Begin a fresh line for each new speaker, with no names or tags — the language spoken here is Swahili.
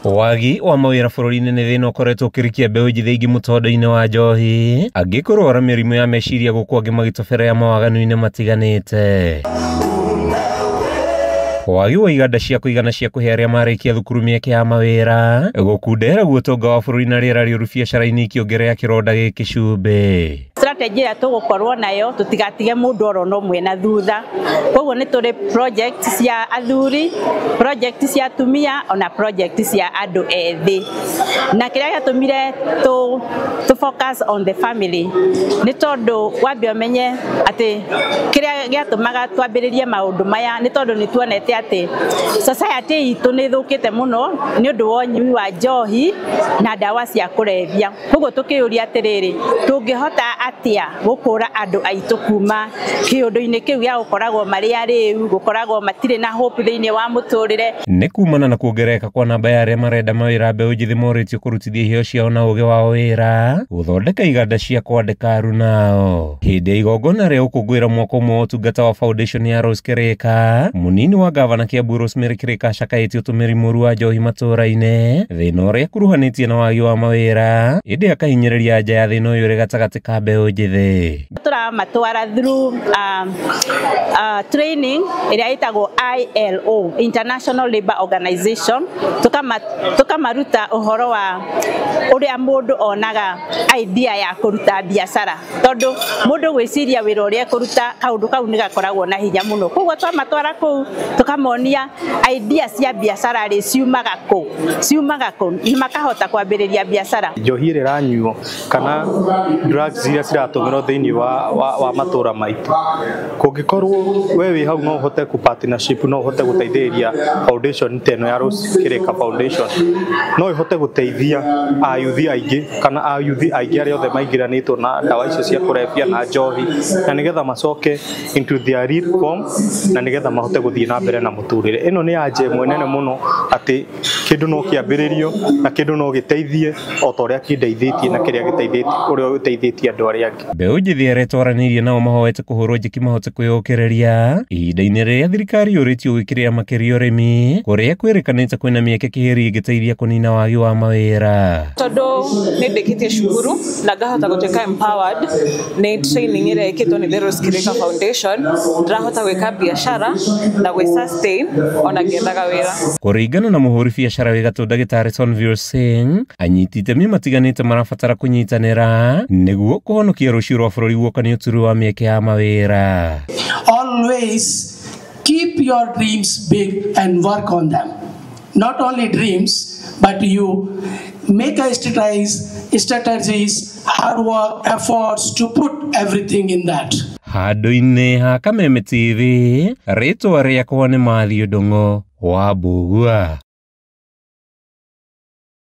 Wagi wa mawira bũrũri-inĩ nĩ thĩna ũkoretwo ũkĩrikia mbeũ njĩthĩ ingĩ mũtondo-inĩ wa njohi, angĩ kũrwara mĩrimũ ya meciria gũkũ angĩ magĩtoberera mawaganu-inĩ matiganĩte. Wagi wa iganda cia kũigana cia kũhe arĩa marĩkia thukuru mĩeke ya mawĩra gũkundera guotonga wa bũrũri na rĩera rĩũru biacara-inĩ ikĩongerera kĩronda gĩkĩ cumbĩ.
Strategy ya tũgũkorwo nayo tũtigatige mũndũ oro no mwena thutha. Koguo nĩ tũrĩ project cia athuri, project cia atumia ona project cia andũ ethĩ. Na kĩrĩa gĩatũmire to focus on the family nĩ tondũ wambe ũmenye atĩ kĩrĩa gĩatũmaga twambĩrĩrie maũndũ maya nĩ tondũ nĩ tuonete atĩ society itũ nĩ thũkĩte mũno nĩ ũndũ wa ũnyui wa njohi na ndawa cia kũrebia. Koguo tũkĩũria atĩrĩrĩ, tũngĩhota atĩa gũkũra andũ aitũ kuma kĩũndũ-inĩ kĩu gĩa gũkoragwo marĩ arĩu, gũkoragwo matirĩ na hope thĩinĩ wa mũtũrĩre.
Nĩ kumana na kuongereka kwa namba ya arĩa marenda mawĩra mbeũ njĩthĩ morĩtio kũrutithia iheo ciao na ũgĩ wa wĩra gũthondeka iganda cia kwandĩka arunao. Hĩndĩ ya igongona rĩa gũkũngũĩra mwaka ũmwe wa ũtungata wa foundation ya Rose Kĩrĩka, mũnini wa gavana Kiambu Rosemary Kĩrĩka acakaĩtie ũtũmĩri mũru wa njohi matũũra-inĩ, thĩna ũrĩa kuruhanĩtie na wagi wa mawĩra, ĩndĩ akahinyĩrĩria anja ya thĩna ũyũ ũrĩ gatagatĩ ka mbeũ njĩthĩ.
Tũramatwara through training ĩrĩa ĩtagwo ILO, International Labour Organization, tukamaruta ũhoro wa ũrĩa mũndũ onaga idea ya kũruta biacara, tondũ mũndũ gwĩciria wĩra ũrĩa kũruta kaũndũ kau nĩ gakoragwo na hinya mũno. Koguo twamatwara kũu tukamonia idea cia biacara rĩ ciumaga kũ makahota kwambĩrĩria biacara.
Njohi ĩrĩa ĩranyuo kana drugs iria ciratũmĩrwo thĩinĩ wa matũũra maitũ, kũngĩkorwo we wĩ hau no ũhote ku partnership, no ũhote gũteithĩrĩria foundation teno ya Rose Kĩrĩka Foundation, no ihote gũteithia ayuthi aingĩ kana ayuthi aingĩ arĩa othe maingĩranĩtwo na ndawa icio cia kũrebia na njohi, na nĩgetha macoke into their real form, na nĩgetha mahote gũthiĩ na mbere na mũtũrĩre. Ĩno nĩ anja ĩmwe nene mũno atĩ kĩndũ no kĩambĩrĩrio na kĩndũ no gĩteithie o ta ũrĩa kĩndeithĩtie na kĩrĩa gĩteithĩtie andũ arĩa angĩ.
Mbeũ njĩthĩ arĩa twaranĩirie nao mahoete kũhũrwo njeki mahote kwĩyũkĩrĩria ihinda-inĩ rĩrĩa thirikari yũrĩtio gwĩkĩrĩra makĩria ũrĩmi kũrĩa kwĩrĩkanĩte kwĩna mĩeke kĩheri ĩngĩteithia kũnina wagi wa mawĩra.
Tondũ nĩ ndĩkĩtie cukuru na ngahota gũtuĩka empowered nĩ training ĩrĩa ĩkĩtwo nĩ The Rose Kĩrĩka Foundation, ndĩrahota gwĩka biacara na gwĩ-sustain ona ngĩethaga wĩra.
Kũringana na mũhũri biacara wĩ gatũ Ndagĩtarĩ Sonville Singh, anyiti itemi matiganĩte marabatara kũnyitanĩra nĩguo kũhonokia rũciũ rwa bũrũri guoka nĩ ũturi wa mĩeke ya mawĩra.
Always keep your dreams big and work on them. Not only dreams, but you make a strategies, hard work, efforts to put everything in that.
Handũ-inĩ ha Kameme TV, rĩtwa rĩakwa nĩ Mathiũ Ndũng'ũ wa Mbugua.